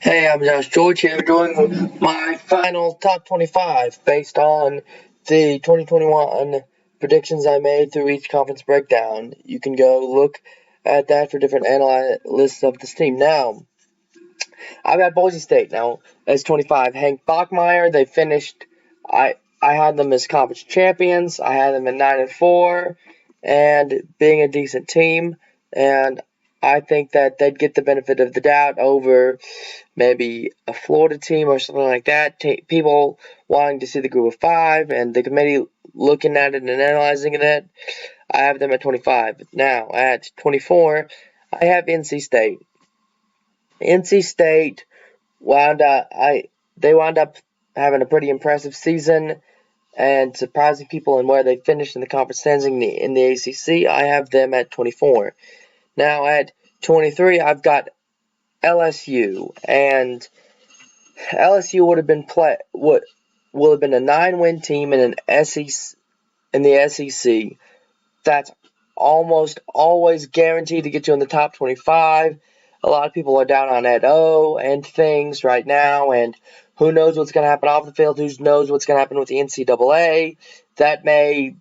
Hey, I'm Josh George here doing my final top 25 based on the 2021 predictions I made through each conference breakdown. You can go look at that for different analysts of this team. Now, I've got Boise State now as 25. Hank Bachmeier, they finished, I had them as conference champions. I had them at 9-4 and being a decent team. And I think that they'd get the benefit of the doubt over maybe a Florida team or something like that. People wanting to see the group of five and the committee looking at it and analyzing it. I have them at 25. Now, at 24, I have NC State. NC State they wound up having a pretty impressive season and surprising people in where they finished in the conference standing in the ACC. I have them at 24. Now at 23, I've got LSU, and LSU would have been will have been a 9-win team in the SEC. That's almost always guaranteed to get you in the top 25. A lot of people are down on Ed O and things right now, and who knows what's going to happen off the field? Who knows what's going to happen with the NCAA? That may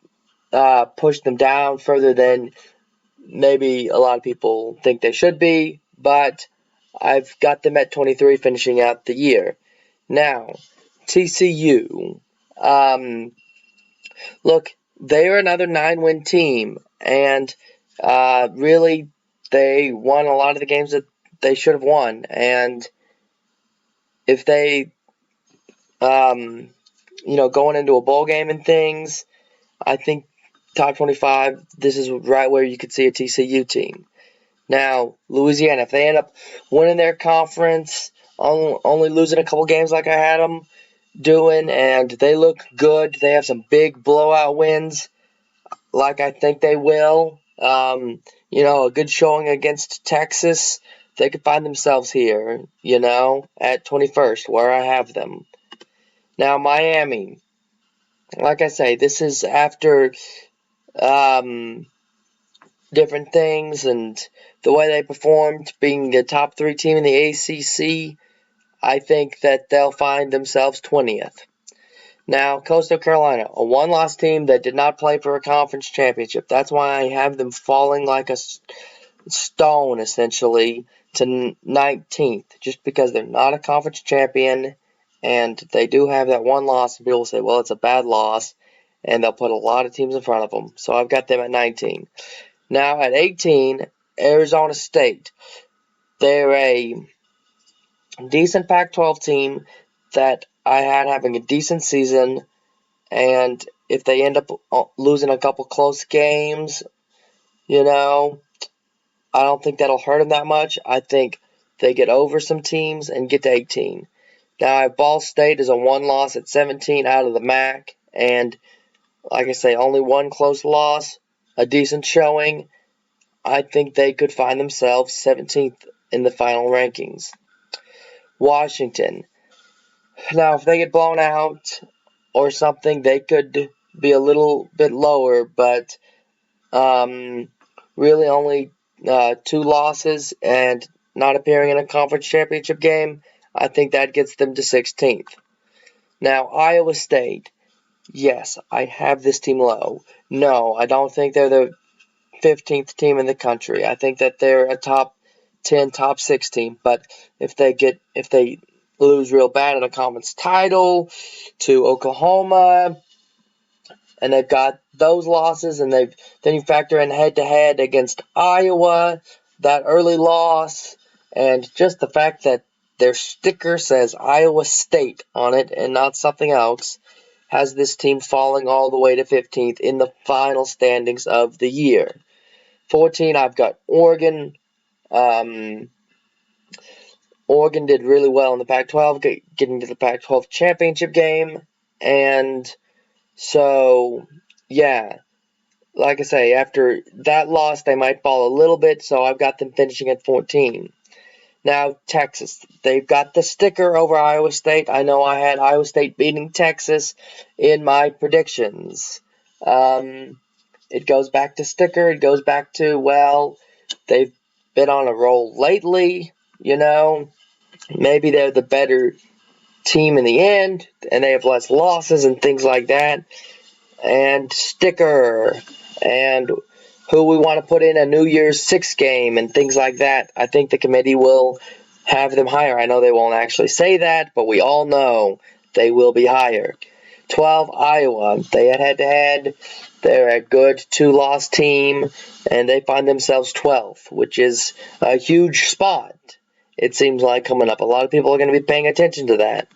push them down further than maybe a lot of people think they should be, but I've got them at 23 finishing out the year. Now, TCU. Look, they are another 9-win team, and really, they won a lot of the games that they should have won. And if they, going into a bowl game and things, I think top 25, this is right where you could see a TCU team. Now, Louisiana, if they end up winning their conference, only losing a couple games like I had them doing, and they look good, they have some big blowout wins, like I think they will. A good showing against Texas, they could find themselves here, at 21st, where I have them. Now, Miami, like I say, this is after different things and the way they performed, being a top 3 team in the ACC, I think that they'll find themselves 20th. Now, Coastal Carolina, a one-loss team that did not play for a conference championship. That's why I have them falling like a stone, essentially, to 19th, just because they're not a conference champion, and they do have that one loss, and people say, well, it's a bad loss, and they'll put a lot of teams in front of them. So I've got them at 19. Now, at 18, Arizona State. They're a decent Pac-12 team that I had having a decent season, and if they end up losing a couple close games, I don't think that'll hurt them that much. I think they get over some teams and get to 18. Now, I have Ball State as a one loss at 17 out of the MAC, and like I say, only one close loss, a decent showing. I think they could find themselves 17th in the final rankings. Washington. Now, if they get blown out or something, they could be a little bit lower, but really only 2 losses and not appearing in a conference championship game, I think that gets them to 16th. Now, Iowa State. Yes, I have this team low. No, I don't think they're the 15th team in the country. I think that they're a top 10, top 6 team, but if they lose real bad in a conference title to Oklahoma, and they've got those losses, and then you factor in head-to-head against Iowa, that early loss, and just the fact that their sticker says Iowa State on it and not something else, has this team falling all the way to 15th in the final standings of the year. 14, I've got Oregon. Oregon did really well in the Pac-12, getting to the Pac-12 championship game. And so, yeah, like I say, after that loss, they might fall a little bit, so I've got them finishing at 14. Now, Texas, they've got the sticker over Iowa State. I know I had Iowa State beating Texas in my predictions. It goes back to sticker. It goes back to, well, they've been on a roll lately, maybe they're the better team in the end, and they have less losses and things like that. And sticker, and who we want to put in a New Year's Six game and things like that. I think the committee will have them higher. I know they won't actually say that, but we all know they will be higher. 12, Iowa. They had head-to-head. They're a good 2-loss team, and they find themselves 12th, which is a huge spot. It seems like coming up. A lot of people are going to be paying attention to that.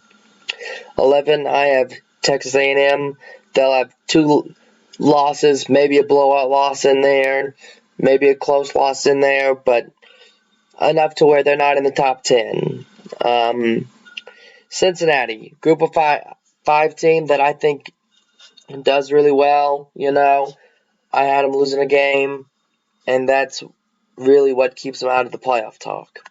11, I have Texas A&M. They'll have 2 losses, maybe a blowout loss in there, maybe a close loss in there, but enough to where they're not in the top 10. Cincinnati, group of five team that I think does really well. I had them losing a game, and that's really what keeps them out of the playoff talk.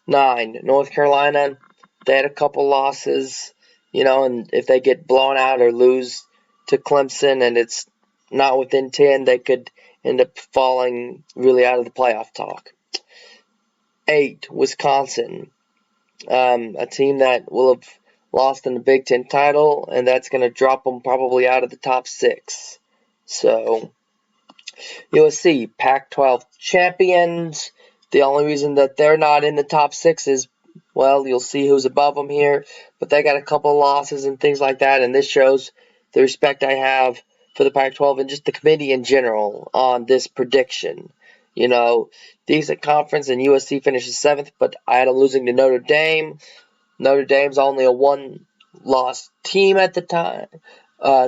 9, North Carolina. They had a couple losses, and if they get blown out or lose to Clemson and it's not within 10, they could end up falling really out of the playoff talk. 8, Wisconsin. A team that will have lost in the Big Ten title, and that's going to drop them probably out of the top 6. So, USC, Pac-12 champions. The only reason that they're not in the top 6 is, well, you'll see who's above them here, but they got a couple of losses and things like that, and this shows the respect I have for the Pac-12 and just the committee in general on this prediction. Decent conference, and USC finishes 7th, but I had them losing to Notre Dame. Notre Dame's only a 1-loss team at the time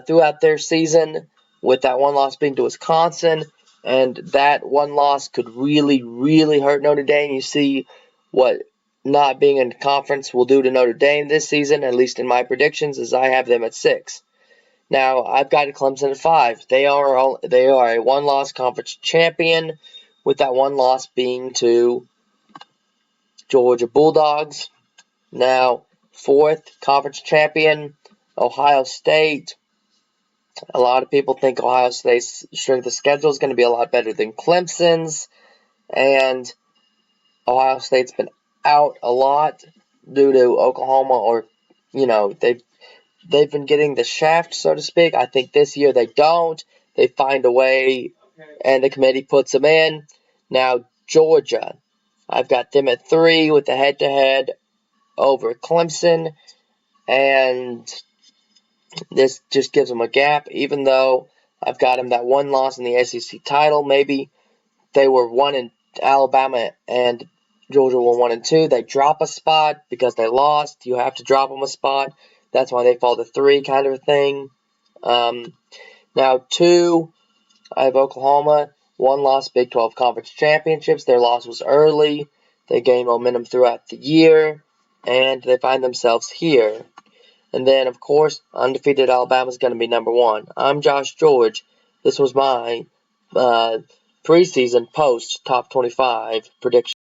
throughout their season, with that 1 loss being to Wisconsin, and that 1 loss could really, really hurt Notre Dame. You see what not being in the conference will do to Notre Dame this season, at least in my predictions, as I have them at 6. Now, I've got Clemson at 5. They are a 1-loss conference champion, with that 1 loss being to Georgia Bulldogs. Now, 4th conference champion, Ohio State. A lot of people think Ohio State's strength of schedule is going to be a lot better than Clemson's, and Ohio State's been out a lot due to Oklahoma, or they've been getting the shaft, so to speak. I think this year they don't. They find a way, and the committee puts them in. Now, Georgia, I've got them at 3 with the head-to-head over Clemson, and this just gives them a gap, even though I've got them that 1 loss in the SEC title. Maybe they were 1 in Alabama and Georgia were 1 and 2. They drop a spot because they lost. You have to drop them a spot. That's why they fall to 3, kind of a thing. Now, 2, I have Oklahoma. 1 loss, Big 12 Conference Championships. Their loss was early. They gained momentum throughout the year, and they find themselves here. And then, of course, undefeated Alabama is going to be number 1. I'm Josh George. This was my preseason post top 25 prediction.